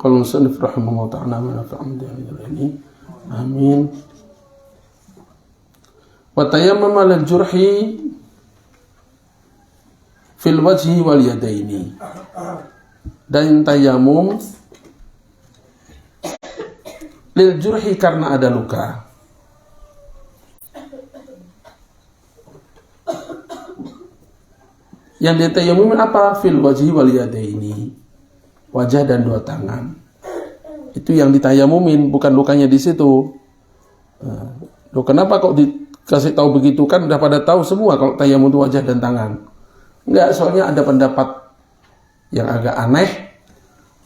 Qala musannif rahimahullah ta'ala wa nafa'ana bihi. Amin. Wa tayammama lil jurhi fil wajhi wal yadaini. Dan tayamum lil jurhi karena ada luka. Yang ditayamumin apa? Fil wajhi wal yadaini. Wajah dan dua tangan. Itu yang ditayamumin, bukan lukanya di situ. Loh, kenapa kok dikasih tahu begitu? Kan udah pada tahu semua kalau tayamum itu wajah dan tangan. Enggak, soalnya ada pendapat yang agak aneh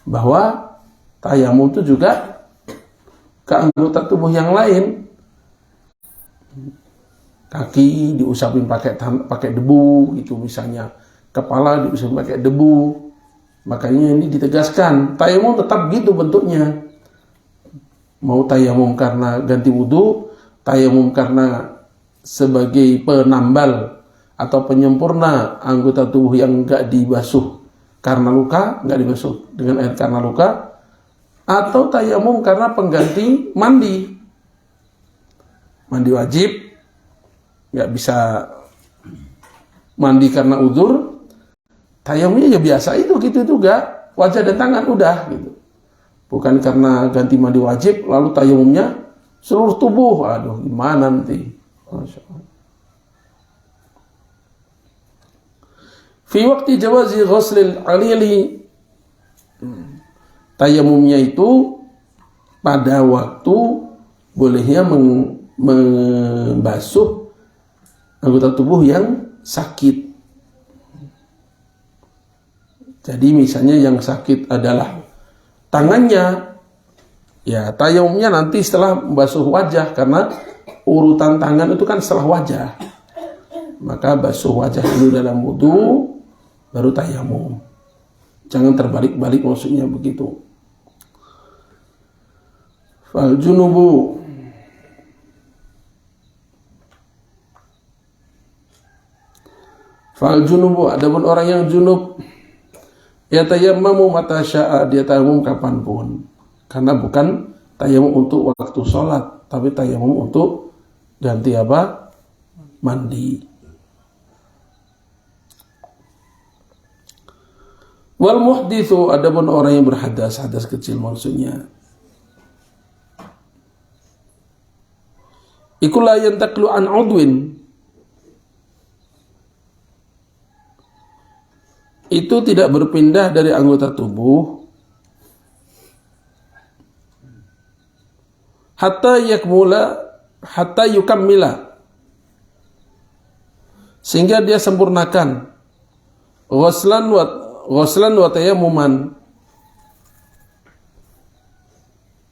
bahwa tayamum itu juga ke anggota tubuh yang lain. Kaki diusapin pakai debu, itu misalnya. Kepala diusapin pakai debu. Makanya ini ditegaskan, tayamum tetap gitu bentuknya. Mau tayamum karena ganti wudhu, tayamum karena sebagai penambal atau penyempurna anggota tubuh yang enggak dibasuh karena luka, enggak dibasuh dengan air karena luka, atau tayamum karena pengganti mandi. Mandi wajib, enggak bisa mandi karena uzur, tayamumnya ya biasa itu gitu juga, wajah dan tangan udah gitu. Bukan karena ganti mandi wajib lalu tayamumnya seluruh tubuh. Aduh, gimana nanti? Masya Allah. Fi waqti jawazi ghuslil alili, tayamumnya itu pada waktu bolehnya membasuh anggota tubuh yang sakit. Jadi misalnya yang sakit adalah tangannya, ya tayamumnya nanti setelah membasuh wajah, karena urutan tangan itu kan setelah wajah. Maka basuh wajah dulu dalam wudu, baru tayamum. Jangan terbalik-balik maksudnya begitu. Fal junubu, adapun orang yang junub, ya tayammamu mata sya'a, dia tayamum kapanpun. Karena bukan tayamum untuk waktu sholat, tapi tayamum untuk ganti apa? Mandi. Wal muhditsu, adapun orang yang berhadas, hadas kecil maksudnya. Iku la yantaklu an udwin, itu tidak berpindah dari anggota tubuh hatta yukammila, sehingga dia sempurnakan ghuslan wa tayammuman,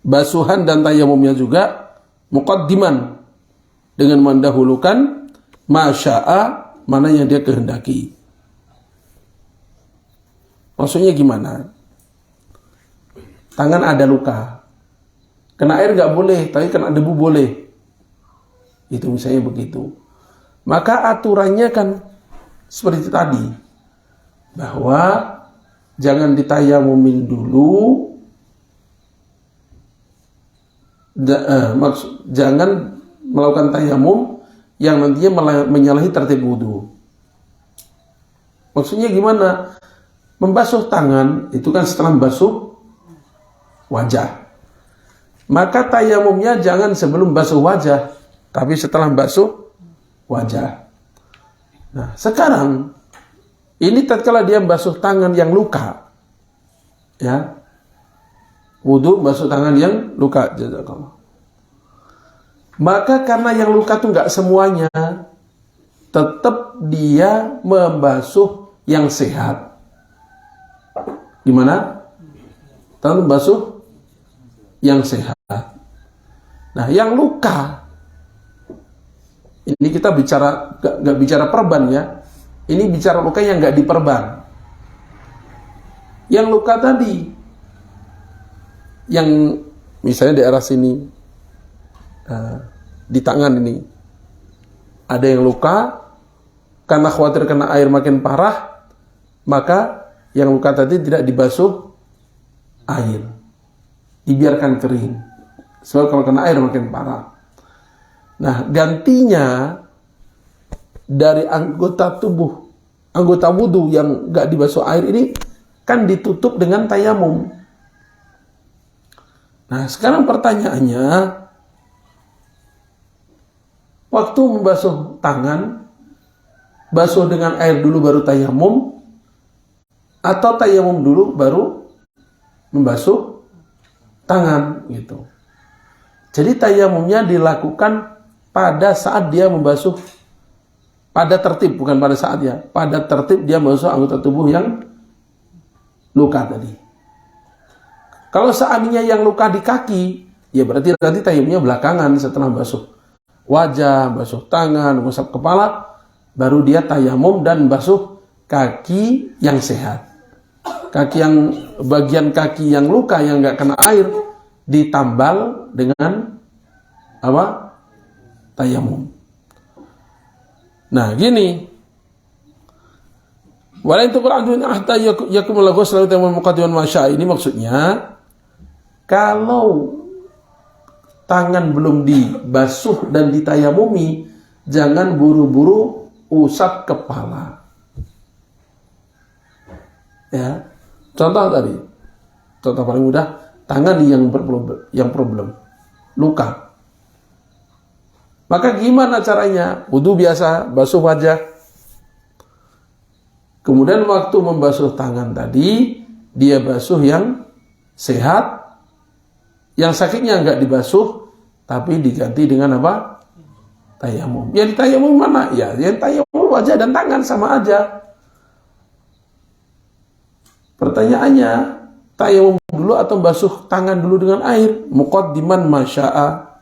basuhan dan tayamumnya juga, muqaddiman, dengan mendahulukan masya'a, mana yang dia kehendaki. Maksudnya gimana? Tangan ada luka, kena air nggak boleh, tapi kena debu boleh. Itu misalnya begitu. Maka aturannya kan seperti tadi, bahwa jangan ditayamumin dulu, jangan melakukan tayamum yang nantinya menyalahi tertib wudu. Maksudnya gimana? Membasuh tangan itu kan setelah membasuh wajah. Maka tayamumnya jangan sebelum basuh wajah, tapi setelah basuh wajah. Nah, sekarang ini tatkala dia basuh tangan yang luka, ya, wudu basuh tangan yang luka, jazakallah. Maka karena yang luka itu nggak semuanya, tetap dia membasuh yang sehat. Gimana? Tetap membasuh yang sehat. Nah, yang luka, ini kita bicara nggak bicara perban ya. Ini bicara luka yang nggak diperban. Yang luka tadi, yang misalnya daerah sini, di tangan ini, ada yang luka, karena khawatir kena air makin parah, maka yang luka tadi tidak dibasuh air. dibiarkan kering. Sebab kalau kena air makin parah. Nah, gantinya dari anggota wudhu yang gak dibasuh air ini kan ditutup dengan tayamum. Nah, sekarang pertanyaannya, waktu membasuh tangan, basuh dengan air dulu baru tayamum, atau tayamum dulu baru membasuh tangan gitu. Jadi tayamumnya dilakukan pada saat dia membasuh, pada tertib, bukan pada saat ya, pada tertib dia membasuh anggota tubuh yang luka tadi. Kalau seandainya yang luka di kaki, ya berarti nanti tayamumnya belakangan setelah basuh wajah, basuh tangan, mengusap kepala, baru dia tayamum dan basuh kaki yang sehat. Bagian kaki yang luka yang nggak kena air ditambal dengan apa? Tayamum. Nah, gini. Walain tuqul adun ahta yakumul ghusl wa muqaddiman masya. Ini maksudnya kalau tangan belum dibasuh dan ditayamumi, jangan buru-buru usap kepala. Ya. Contoh tadi. Contoh paling mudah, tangan yang problem, luka. Maka gimana caranya? Wudu biasa, basuh wajah. Kemudian waktu membasuh tangan tadi, dia basuh yang sehat. Yang sakitnya enggak dibasuh, tapi diganti dengan apa? Tayamum. Yang tayamum mana? Ya, yang tayamum wajah dan tangan sama aja. Pertanyaannya, tayamum dulu atau basuh tangan dulu dengan air? Muqaddiman masya'a.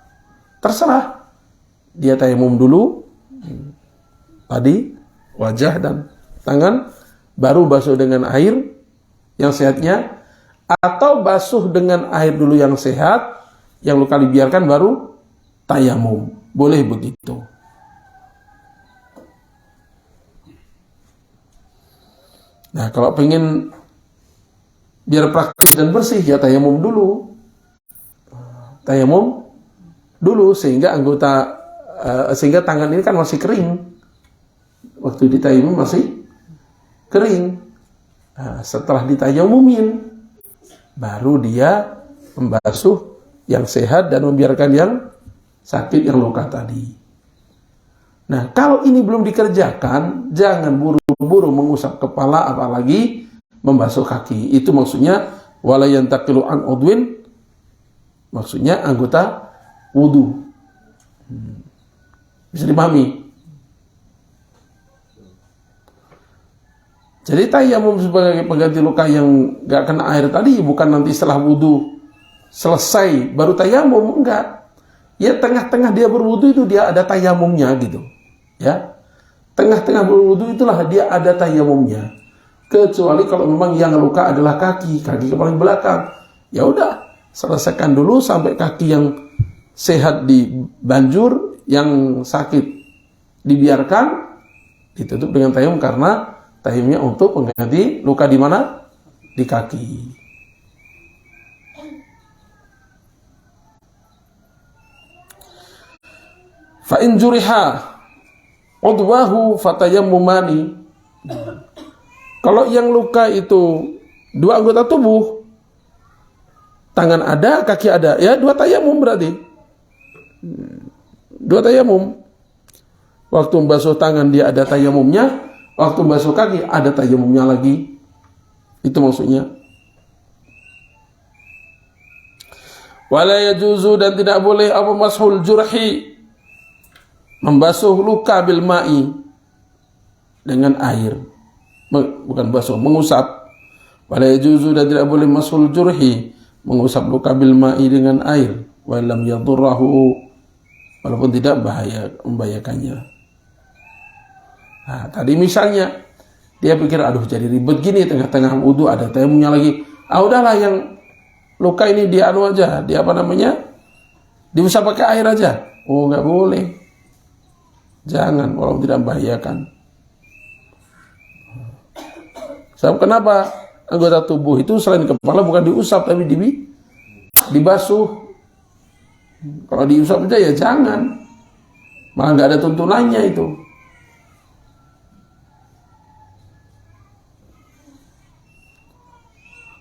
Terserah. Dia tayamum dulu, tadi wajah dan tangan, baru basuh dengan air yang sehatnya, atau basuh dengan air dulu yang sehat, yang luka dibiarkan baru tayamum. Boleh begitu. Nah, kalau pengen biar praktis dan bersih, ya tayamum dulu. Tayamum dulu sehingga sehingga tangan ini kan masih kering. Waktu ditayamum masih kering. Nah, setelah ditayamumin, baru dia membasuh yang sehat dan membiarkan yang sakit, yang luka tadi. Nah, kalau ini belum dikerjakan, jangan buru-buru mengusap kepala, apalagi membasuh kaki. Itu maksudnya wala yantaqilu an udwin, maksudnya anggota wudu. Bisa dipahami? Jadi tayamum sebagai pengganti luka yang gak kena air tadi bukan nanti setelah wudu selesai baru tayamum, enggak. Ya tengah-tengah dia berwudu itu dia ada tayamumnya gitu. Ya. Tengah-tengah berwudu itulah dia ada tayamumnya. Kecuali kalau memang yang luka adalah kaki ke paling belakang. Ya udah, selesaikan dulu sampai kaki yang sehat dibanjur, yang sakit dibiarkan, ditutup dengan tayamum karena tayamumnya untuk mengganti luka di mana? Di kaki. Fa in juriha udwahu fatayammumani. Kalau yang luka itu dua anggota tubuh, tangan ada, kaki ada, ya dua tayamum berarti. Dua tayamum. Waktu membasuh tangan dia ada tayamumnya, waktu membasuh kaki ada tayamumnya lagi. Itu maksudnya. Wala yajuzu, dan tidak boleh apa mashul jurhi, membasuh luka bil ma'i, dengan air. Bukan basuh, mengusap. Wala yajuzu, dan tidak boleh mashul jurhi, mengusap luka bil ma'i dengan air. Wa lam yadurrahu, walaupun tidak membahayakannya. Nah, tadi misalnya dia pikir aduh jadi ribet gini, tengah-tengah wudu ada tayamumnya lagi. Udahlah yang luka ini dia aja, dia diusap pakai air aja. Oh, nggak boleh. Jangan, walaupun tidak membahayakan. Sebab kenapa? Anggota tubuh itu selain kepala bukan diusap tapi dibasuh. Kalau diusap aja ya jangan, malah nggak ada tuntunannya itu.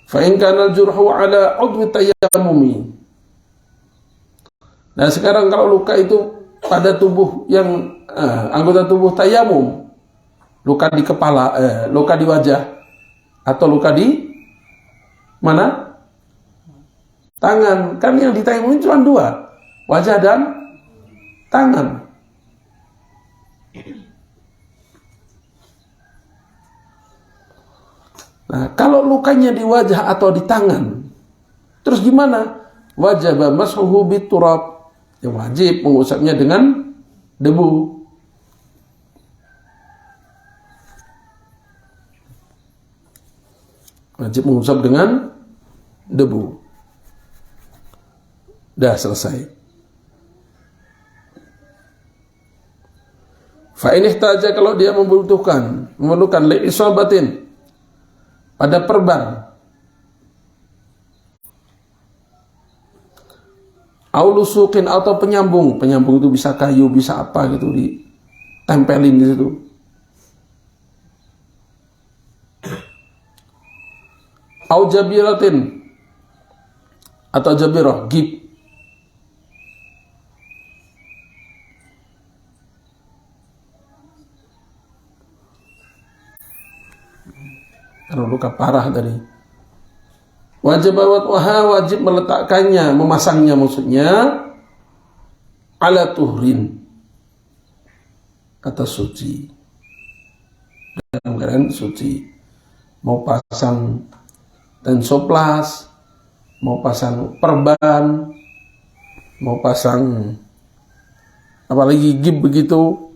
Fa in kana al-jurhu ala 'udwi tayammumi. Nah sekarang kalau luka itu pada tubuh yang anggota tubuh tayamum, luka di kepala, luka di wajah, atau luka di mana? Tangan. Kan yang ditayamum cuma dua, wajah dan tangan. Nah, kalau lukanya di wajah atau di tangan, terus gimana? Wajib mashuhu biturab, yang wajib mengusapnya dengan debu. Wajib mengusap dengan debu. Dah selesai. Fa in ihtaja, kalau dia memerlukan li'isabatin, pada perban, aulusukin, atau penyambung itu bisa kayu, bisa apa gitu, ditempelin di situ. Au jabiratin, atau jabirah, gib. Karena luka parah tadi. Wajib meletakkannya, memasangnya maksudnya, ala tuhrin, atas suci, dalam keadaan suci. Mau pasang tensoplas, mau pasang perban, mau pasang apalagi gib begitu,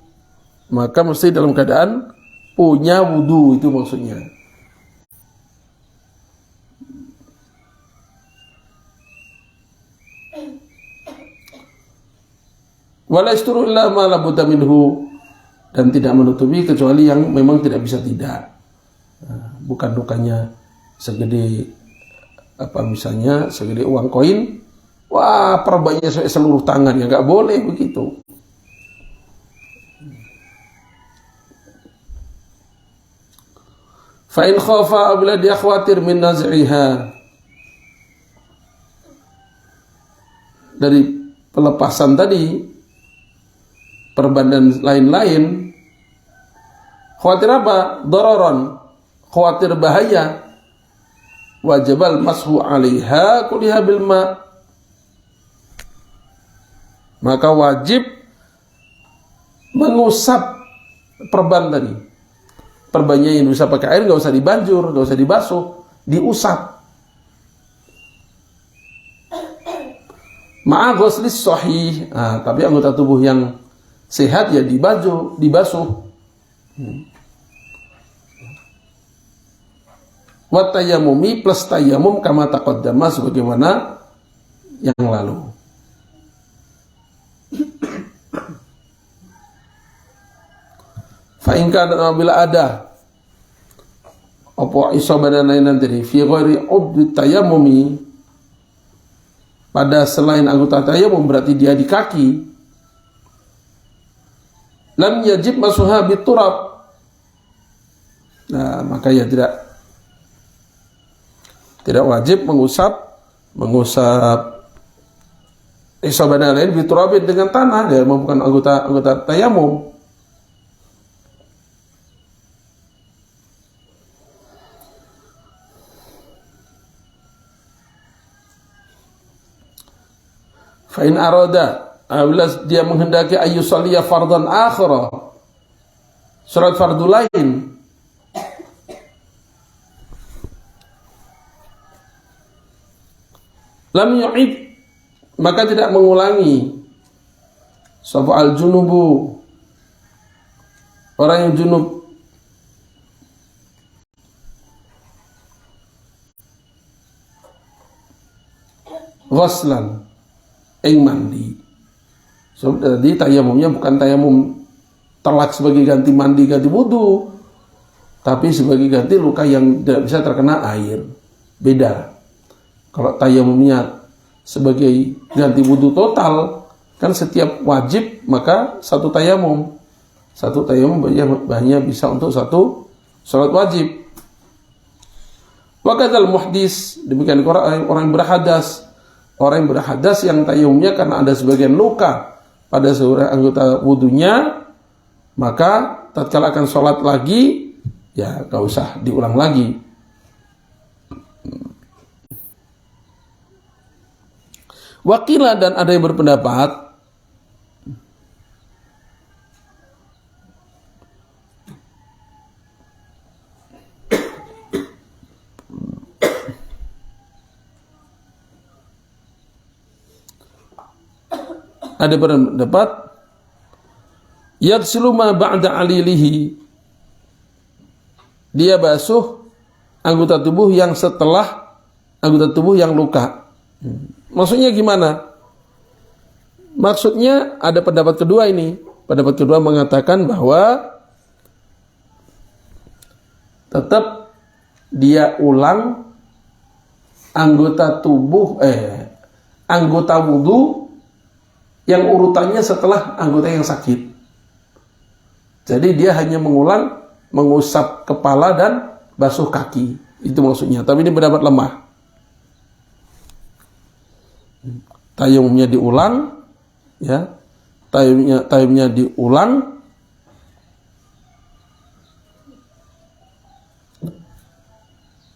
maka mesti dalam keadaan punya wudu, itu maksudnya. Wala yasturu illa ma la budda minhu, dan tidak menutupi kecuali yang memang tidak bisa tidak. Bukan lukanya segede apa, misalnya segede uang koin, wah perbannya seluruh tangan, ya nggak boleh begitu. Fa in khafa, apabila dia khawatir min naz'iha, dari pelepasan tadi, perban dan lain-lain, khawatir apa? Dararan, khawatir bahaya. Wajibal mashu 'alaiha kulliha bil ma', maka wajib mengusap perban tadi. Perbannya yang bisa pakai air, nggak usah dibanjur, nggak usah dibasuh, diusap. Ma'a ghuslis sahih, tapi anggota tubuh yang sehat ya dibasuh. Wa tayammumi, plus tayammum, kama taqaddama, sebagaimana yang lalu. Fa in kana, bila ada apa isabah dan lain-lain tadi, fi ghairi udwi tayammumi, pada selain anggota tayammum, berarti dia di kaki, lam yajib masuha biturab, nah maka ya tidak wajib mengusap isabah dan lain biturabin, dengan tanah, dia bukan anggota tayammum. Fa in arada, apabila dia menghendaki ayyusalliya fardhan akhara, salat fardu lain, lam yu'id, maka tidak mengulangi. Sapa al-junubu, orang yang junub, ghuslan, ing mandi. So, jadi tayamumnya bukan tayamum telak sebagai ganti mandi, ganti wudu, tapi sebagai ganti luka yang tidak bisa terkena air. Beda. Kalau tayamumnya sebagai ganti wudhu total. Kan setiap wajib maka satu tayamum. Satu tayamum hanya bisa untuk satu sholat wajib. Wakadal muhdis, demikian orang yang berhadas. Orang yang berhadas yang tayamumnya karena ada sebagian luka pada seluruh anggota wudhunya, maka tatkala akan sholat lagi, ya gak usah diulang lagi. Wakilah, dan ada yang berpendapat yaghsilu ma ba'da alilihi, dia basuh anggota tubuh yang setelah anggota tubuh yang luka. Maksudnya gimana? Maksudnya ada pendapat kedua ini. Pendapat kedua mengatakan bahwa tetap dia ulang anggota tubuh anggota wudu yang urutannya setelah anggota yang sakit. Jadi dia hanya mengulang mengusap kepala dan basuh kaki. Itu maksudnya. Tapi ini pendapat lemah. Tayamumnya diulang, ya. Tayamumnya diulang.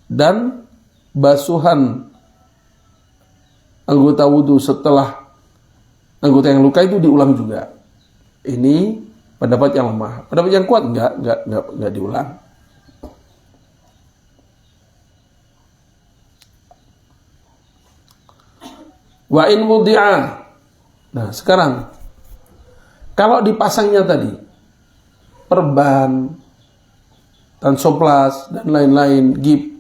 Dan basuhan anggota wudu setelah anggota yang luka itu diulang juga. Ini pendapat yang lemah. Pendapat yang kuat enggak diulang. Wa in wudi'a. Nah, sekarang kalau dipasangnya tadi perban, tansoplas dan lain-lain, gip,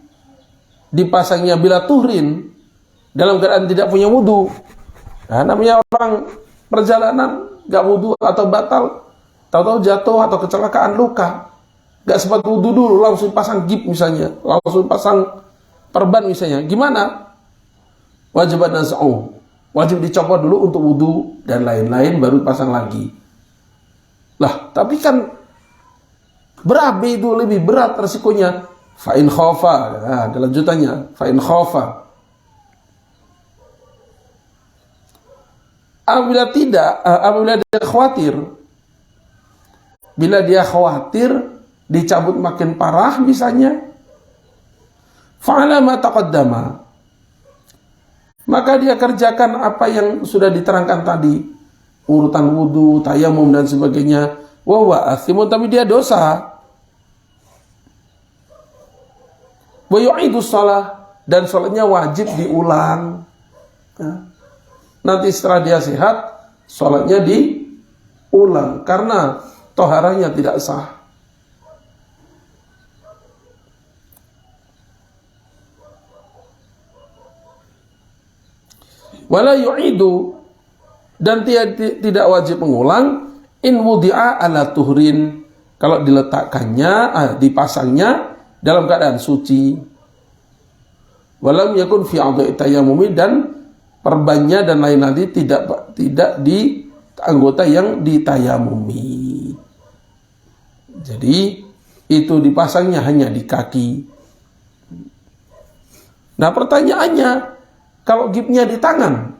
dipasangnya bila tuhrin, dalam keadaan tidak punya wudu. Nah, namanya orang perjalanan gak wudu atau batal, tahu-tahu jatuh atau kecelakaan luka, gak sempat wudu dulu, langsung pasang gip misalnya, langsung pasang perban misalnya, gimana? Wajib naz'u, wajib dicopot dulu untuk wudu dan lain-lain, baru pasang lagi. Lah, tapi kan berabi itu lebih berat resikonya. Fa'in khofa, nah, lanjutannya, fa'in khofa. Apabila dia khawatir, bila dia khawatir dicabut makin parah misalnya, fa'ala ma taqaddama, maka dia kerjakan apa yang sudah diterangkan tadi, urutan wudu, tayamum dan sebagainya. Wa huwa athimun, tapi dia dosa. Wa yu'idu shalah, dan sholatnya wajib diulang. Nanti setelah dia sehat, sholatnya diulang karena toharanya tidak sah. Wala yu'idu, dan tidak wajib mengulang in wudi'a ala tuhrin, kalau diletakkannya, dipasangnya dalam keadaan suci. Walam yakun fi a'dha'i tayammumi, dan perbannya dan lain nanti tidak di anggota yang ditayamumi. Jadi itu dipasangnya hanya di kaki. Nah, pertanyaannya, kalau gipnya di tangan,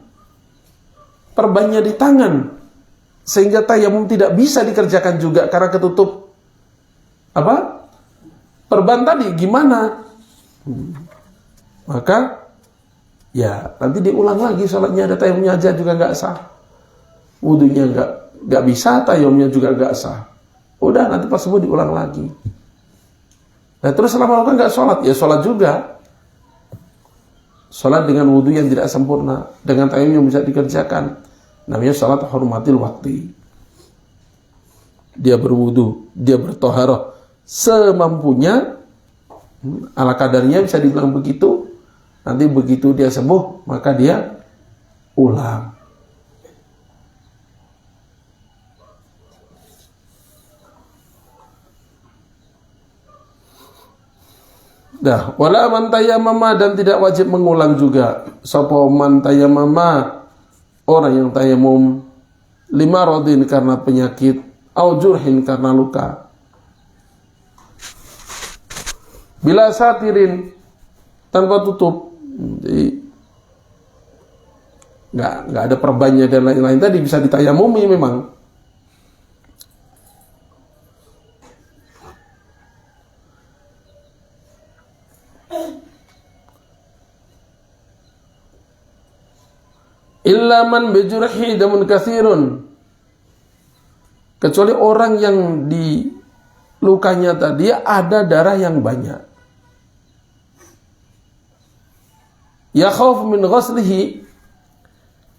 perbannya di tangan, sehingga tayamum tidak bisa dikerjakan juga karena ketutup perban tadi, gimana? Maka ya nanti diulang lagi sholatnya, ada tayamumnya aja juga nggak sah, wudunya nggak bisa, tayamumnya juga nggak sah. Udah, nanti pas subuh diulang lagi. Nah, terus selama melakukan nggak sholat, ya sholat juga. Sholat dengan wudu yang tidak sempurna, dengan tayamum yang bisa dikerjakan, namanya sholat hormatil waktu. Dia berwudu, dia bertoharoh semampunya, ala kadarnya bisa dibilang begitu. Nanti begitu dia sembuh, maka dia ulang. Dah, wala man tayammama, dan tidak wajib mengulang juga. Sapa man tayammama, orang yang tayamum, lima rodin karena penyakit, au jurhin karena luka. Bila satirin, tanpa tutup. Jadi nggak ada perbannya dan lain-lain, tadi bisa ditayamumi memang. Illa man bijurhi damun katsirun, kecuali orang yang di lukanya tadi ada darah yang banyak. Ya khauf min ghaslihi,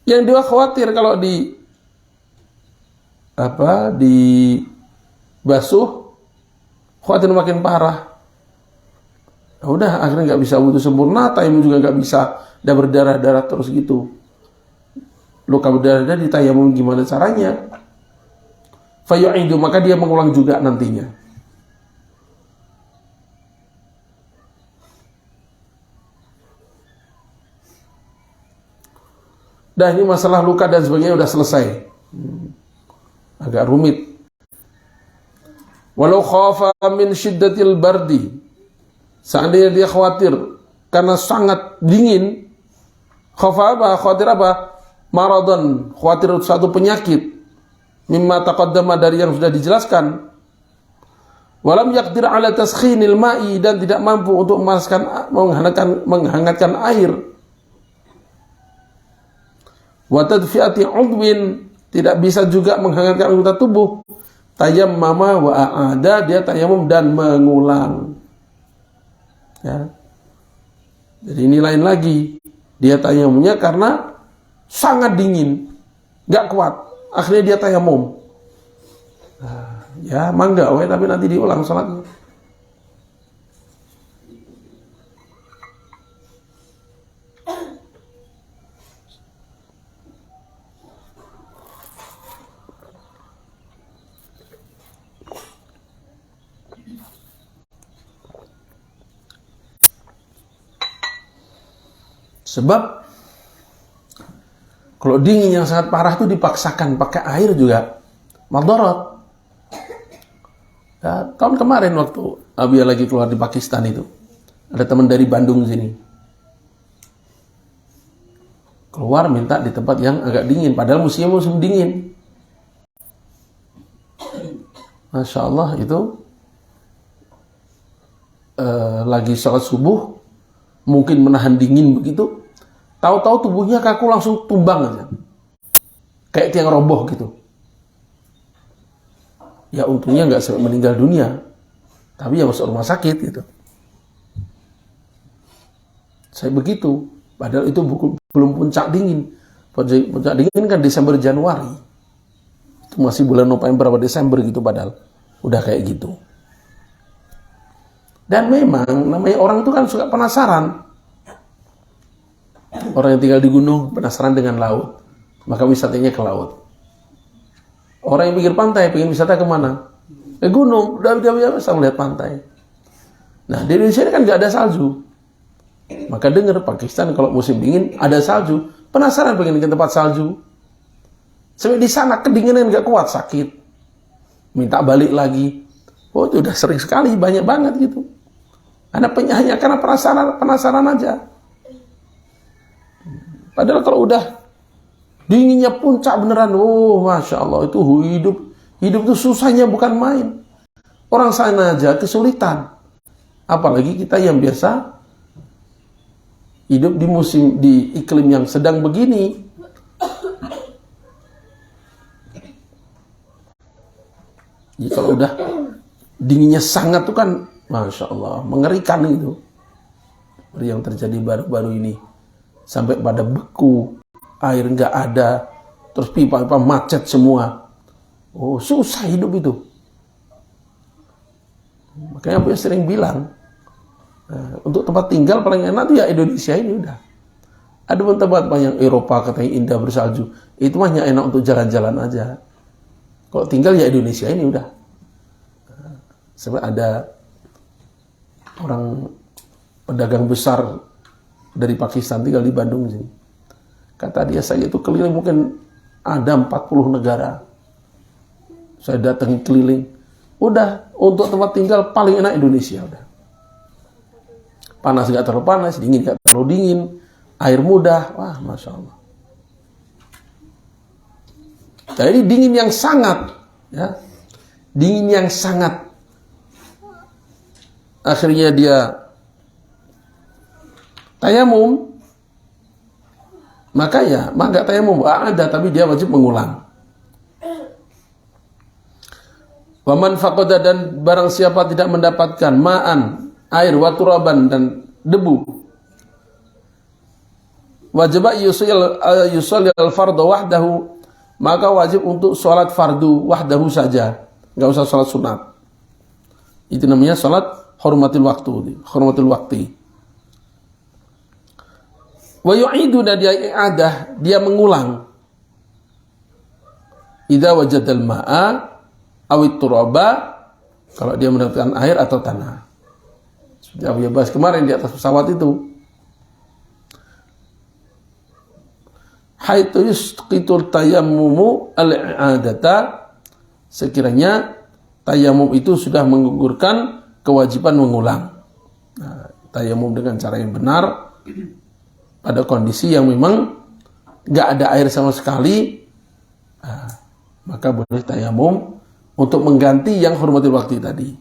yang dia khawatir kalau di basuh, khawatir makin parah. Nah, udah akhirnya nggak bisa wudu sempurna, tayamum juga nggak bisa, udah berdarah-darah terus gitu. Luka berdarah ditayamum gimana caranya? Fayu'idu, maka dia mengulang juga nantinya. Dah, ini masalah luka dan sebagainya udah selesai. Agak rumit. Walau khafa min syiddatil bardi, seandainya dia khawatir karena sangat dingin. Khafa apa? Khawatir apa? Maradhan, khawatir suatu penyakit. Mimma taqaddama, dari yang sudah dijelaskan. Walam yaqdir ala taskhinil ma'i, dan tidak mampu untuk menghangatkan air. Wa tadfi'ati 'udwin, tidak bisa juga menghangatkan anggota tubuh. Tayammama wa a'ada, dia tayamum dan mengulang. Ya. Jadi ini lain lagi. Dia tayamumnya karena sangat dingin, nggak kuat, akhirnya dia tayamum. Nah, ya mangga, tapi nanti diulang salatnya. Sebab kalau dingin yang sangat parah itu dipaksakan pakai air juga madarat. Ya, tahun kemarin waktu Abia lagi keluar di Pakistan itu, ada teman dari Bandung sini. Keluar minta di tempat yang agak dingin, padahal musim dingin. Masya Allah, itu lagi sholat subuh, mungkin menahan dingin begitu. Tahu-tahu tubuhnya kaku, langsung tumbang aja. Kayak tiang roboh gitu. Ya untungnya nggak sampai meninggal dunia. Tapi ya masuk rumah sakit gitu. Saya begitu. Padahal itu belum puncak dingin. Puncak dingin kan Desember Januari. Itu masih bulan November atau Desember gitu padahal. Udah kayak gitu. Dan memang namanya orang itu kan suka penasaran. Orang yang tinggal di gunung penasaran dengan laut, maka wisatanya ke laut. Orang yang pikir pantai pengen wisata kemana? Ke gunung, udah bisa melihat pantai. Nah di Indonesia ini kan nggak ada salju, maka dengar Pakistan kalau musim dingin ada salju, penasaran pengen ke tempat salju. Sampai di sana kedinginan nggak kuat, sakit, minta balik lagi. Oh itu udah sering sekali, banyak banget gitu. Hanya karena penasaran aja. Padahal kalau udah dinginnya puncak beneran, oh Masya Allah, itu hidup itu susahnya bukan main. Orang sana aja kesulitan. Apalagi kita yang biasa hidup di iklim yang sedang begini. Jadi kalau udah dinginnya sangat tuh kan, Masya Allah, mengerikan itu. Seperti yang terjadi baru-baru ini. Sampai pada beku, air nggak ada, terus pipa-pipa macet semua. Oh, susah hidup itu. Makanya aku sering bilang, untuk tempat tinggal paling enak tuh ya Indonesia ini udah. Ada pun tempat banyak Eropa katanya indah bersalju, itu hanya enak untuk jalan-jalan aja. Kalau tinggal ya Indonesia ini udah. Sebab ada orang pedagang besar dari Pakistan, tinggal di Bandung sini. Kata dia, saya itu keliling mungkin ada 40 negara. Saya datangi keliling. Udah, untuk tempat tinggal paling enak Indonesia. Udah. Panas gak terlalu panas, dingin gak terlalu dingin, air mudah. Wah, Masya Allah. Jadi dingin yang sangat, ya, dingin yang sangat. Akhirnya dia tayamum. Maka nggak tayamum, ada, tapi dia wajib mengulang. Waman faqada, dan barang siapa tidak mendapatkan ma'an, air, waturaban, dan debu, wajib yusalli al-fardu wahdahu, maka wajib untuk sholat fardu wahdahu saja, nggak usah sholat sunat. Itu namanya sholat hormatil waktu. Wa yu'idu, dan dia i'adah, dia mengulang. Idza wajadal ma'a awit turaba, kalau dia mendapatkan air atau tanah. Seperti Abu bahas kemarin di atas pesawat itu. Haitsu yusqitul tayammumu al-i'adata, sekiranya tayamum itu sudah menggugurkan kewajiban mengulang. Nah, tayamum dengan cara yang benar pada kondisi yang memang nggak ada air sama sekali, nah, maka boleh tayamum untuk mengganti yang hormatil waktu tadi.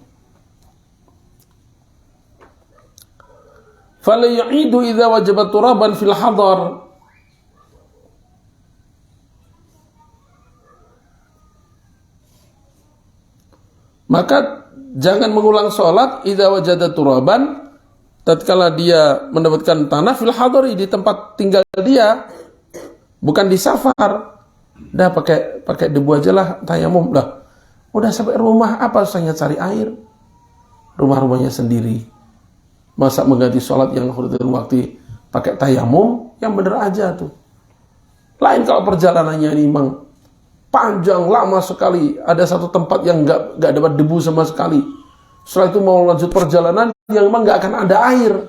Fala yu'idu idza wajabat turaban fil hadar. Maka jangan mengulang sholat idza wajada turaban, tatkala dia mendapatkan tanah fil hadari, di tempat tinggal dia, bukan di safar. Dah pakai debu aja lah tayamum dah. Udah sampai rumah, apa susahnya cari air? Rumah-rumahnya sendiri. Masa mengganti sholat yang hormatil waktu pakai tayamum? Yang bener aja tuh. Lain kalau perjalanannya ini memang panjang, lama sekali. Ada satu tempat yang nggak dapat debu sama sekali. Setelah itu mau lanjut perjalanan yang memang nggak akan ada air.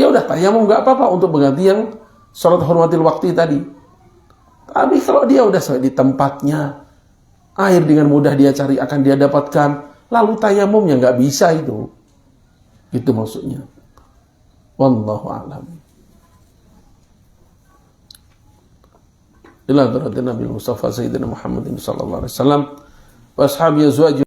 Ya udah tayamum nggak apa-apa untuk mengganti yang sholat hormatil waktu tadi. Tapi kalau dia udah sampai di tempatnya, air dengan mudah dia cari, akan dia dapatkan, lalu tayamumnya nggak bisa itu. Itu maksudnya. Wallahu a'lam. Ila Nabi Mustafa Sayyidina Muhammadin sallallahu alaihi wasallam wa ashabihi azwajih